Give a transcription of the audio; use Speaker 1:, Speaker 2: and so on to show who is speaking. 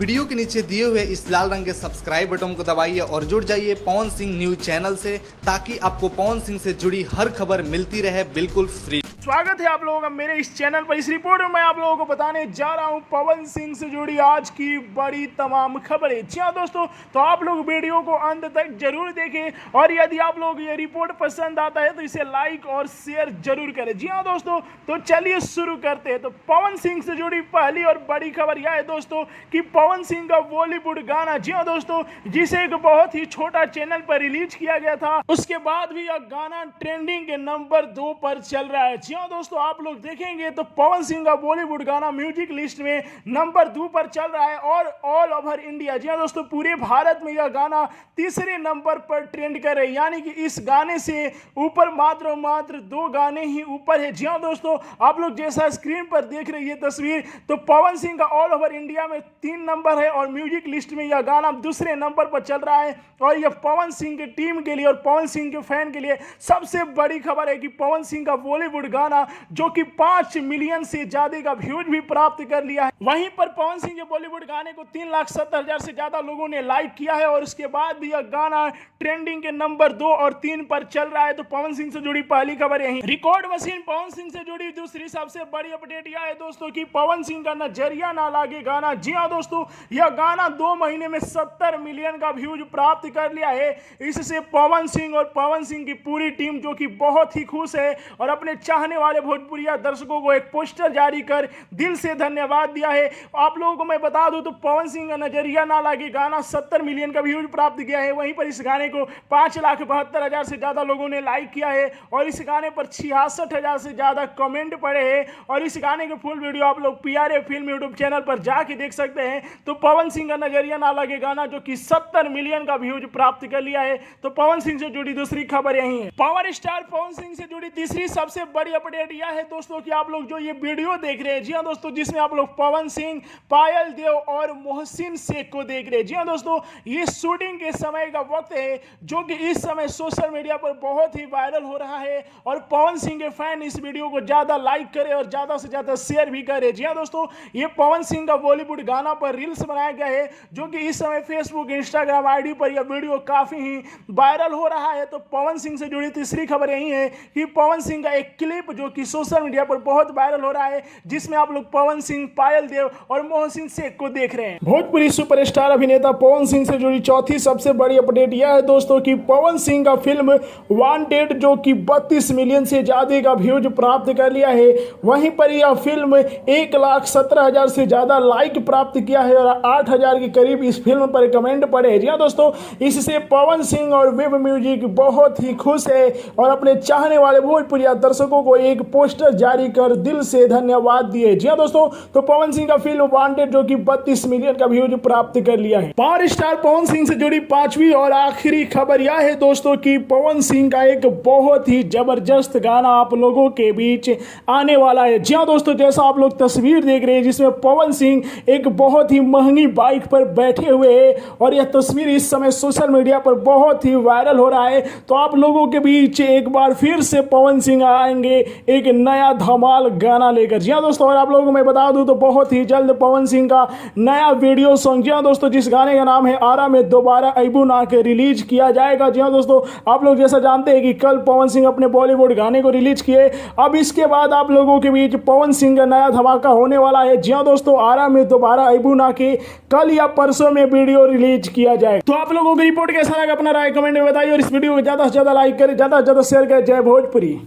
Speaker 1: Video के नीचे दिए हुए इस लाल रंग के सब्सक्राइब बटन को दबाइए और जुड़ जाइए पवन सिंह न्यूज चैनल से, ताकि आपको पवन सिंह से जुड़ी हर खबर मिलती रहे बिल्कुल फ्री।
Speaker 2: स्वागत है आप लोगों का मेरे इस चैनल पर। इस रिपोर्ट में मैं आप लोगों को बताने जा रहा हूं पवन सिंह से जुड़ी आज की बड़ी तमाम खबरें। जी हाँ दोस्तों, तो आप लोग वीडियो को अंत तक जरूर देखें और यदि आप लोग ये रिपोर्ट पसंद आता है तो इसे लाइक और शेयर जरूर करें। जी हाँ दोस्तों, तो चलिए शुरू करते हैं। तो पवन सिंह से जुड़ी पहली और बड़ी खबर यह है दोस्तों कि पवन सिंह का बॉलीवुड गाना, जी हाँ दोस्तों, जिसे एक बहुत ही छोटा चैनल पर रिलीज किया गया था, उसके बाद भी यह गाना ट्रेंडिंग के नंबर 2 पर चल रहा है। जी हाँ दोस्तों, आप लोग देखेंगे तो पवन सिंह का बॉलीवुड गाना म्यूजिक लिस्ट में नंबर 2 पर चल रहा है और ऑल ओवर इंडिया, जी हाँ दोस्तों, पूरे भारत में यह गाना तीसरे नंबर पर ट्रेंड कर रहे हैं। यानी कि इस गाने से ऊपर मात्र 2 गाने ही ऊपर है। जी हाँ दोस्तों, आप लोग जैसा स्क्रीन पर देख रहे हैं तस्वीर, तो पवन सिंह का ऑल ओवर इंडिया में 3 नंबर है और म्यूजिक लिस्ट में यह गाना दूसरे नंबर पर चल रहा है। और यह पवन सिंह की टीम के लिए और पवन सिंह के फैन के लिए सबसे बड़ी खबर है कि पवन सिंह का बॉलीवुड गाना जो कि 5 मिलियन से ज्यादा का व्यूज भी प्राप्त कर लिया है। वहीं पर पवन सिंह के बॉलीवुड गाने को 3,70,000 से ज्यादा लोगों ने लाइक किया है और उसके बाद भी यह गाना ट्रेंडिंग के नंबर 2 और 3 पर चल रहा है। तो पवन सिंह से जुड़ी पहली खबर यही। रिकॉर्ड मशीन पवन सिंह से जुड़ी दूसरी सबसे बड़ी अपडेट यह है दोस्तों कि पवन सिंह का नजरिया ना लागे गाना, जी हाँ दोस्तों, यह गाना 2 महीने में 70 मिलियन का व्यूज प्राप्त कर लिया है। इससे पवन सिंह और पवन सिंह की पूरी टीम जो कि बहुत ही खुश है और अपने चाहने वाले भोजपुरिया दर्शकों को एक पोस्टर जारी कर दिल से धन्यवाद दिया है। आप लोगों को मैं बता दूं तो पवन सिंह का नजरिया ना लागे गाना 70 मिलियन का व्यूज प्राप्त किया है। वहीं पर इस गाने को 5,72,000 से ज्यादा लोगों ने लाइक किया है और इस गाने पर 66,000 से ज्यादा कमेंट पड़े हैं। और इस गाने के फुल वीडियो आप लोग PRA फिल्म यूट्यूब चैनल पर जाके देख सकते हैं। तो पवन सिंह का नजरिया ना लागे गाना जो कि 70 मिलियन का व्यूज प्राप्त कर लिया है। तो पवन सिंह से जुड़ी दूसरी खबर यही है। पावर स्टार पवन सिंह से जुड़ी तीसरी सबसे बड़ी अपडेट यह है दोस्तों कि आप लोग जो ये वीडियो देख रहे हैं, जी हाँ दोस्तों, जिसमें आप लोग पवन सिंह, पायल देव और मोहसिन शेख को देख रहे हैं। जी हाँ दोस्तों, ये शूटिंग के समय का वक्त है जो कि इस समय सोशल मीडिया पर बहुत ही वायरल हो रहा है और पवन सिंह के फैन इस वीडियो को ज्यादा लाइक करे और ज्यादा से ज्यादा शेयर भी करे। जी हाँ दोस्तों, ये पवन सिंह का बॉलीवुड गाना पर रील्स बनाया गया है जो कि इस समय फेसबुक, इंस्टाग्राम आईडी पर यह वीडियो काफी ही वायरल हो रहा है। तो पवन सिंह से जुड़ी तीसरी खबर यही है कि पवन सिंह का एक क्लिप जो कि सोशल मीडिया पर बहुत वायरल हो रहा है, जिसमें आप लोग पवन सिंह, पायल देव और मोहसिन शेख को देख रहे हैं। भोजपुरी सुपरस्टार अभिनेता पवन सिंह से जुड़ी चौथी सबसे बड़ी अपडेट यह है दोस्तों कि पवन सिंह का फिल्म वांटेड जो कि 32 मिलियन से ज्यादा का व्यूज प्राप्त कर लिया है। वहीं पर यह फिल्म 1,17,000 से ज्यादा लाइक प्राप्त किया है और 8,000 के करीब इस फिल्म पर कमेंट पड़े हैं। जी हाँ दोस्तों, इससे पवन सिंह और वेब म्यूजिक बहुत ही खुश है और अपने चाहने वाले भोजपुरिया दर्शकों को एक पोस्टर जारी कर दिल से धन्यवाद दिए। जी हाँ दोस्तों, तो पवन सिंह का फिल्म वांटेड जो कि 32 मिलियन का व्यूज प्राप्त कर लिया है। पावर स्टार पवन सिंह से जुड़ी पांचवी और आखिरी खबर यह है दोस्तों कि पवन सिंह का एक बहुत ही जबरदस्त गाना आप लोगों के बीच आने वाला है। जी हाँ दोस्तों, जैसा आप लोग तस्वीर देख रहे हैं जिसमें पवन सिंह एक बहुत ही महंगी बाइक पर बैठे हुए हैं और यह तस्वीर इस समय सोशल मीडिया पर बहुत ही वायरल हो रहा है। तो आप लोगों के बीच एक बार फिर से पवन सिंह आएंगे एक नया धमाल गाना लेकर। जी हाँ दोस्तों, और आप लोगों को मैं बता दूं तो बहुत ही जल्द पवन सिंह का नया वीडियो सॉन्ग, जी हाँ दोस्तों, जिस गाने का नाम है आरा में दोबारा अबू ना के, रिलीज किया जाएगा। जी हाँ दोस्तों, आप लोग जैसा जानते हैं कि कल पवन सिंह अपने बॉलीवुड गाने को रिलीज किए, अब इसके बाद आप लोगों के बीच पवन सिंह का नया धमाका होने वाला है। जी हाँ दोस्तों, आरा में दोबारा अबू ना के कल या परसों में वीडियो रिलीज किया जाए। तो आप लोगों को रिपोर्ट कैसा लगा अपना राय कमेंट में बताइए और इस वीडियो को ज्यादा से ज्यादा लाइक करें, ज्यादा से ज्यादा शेयर करें। जय भोजपुरी।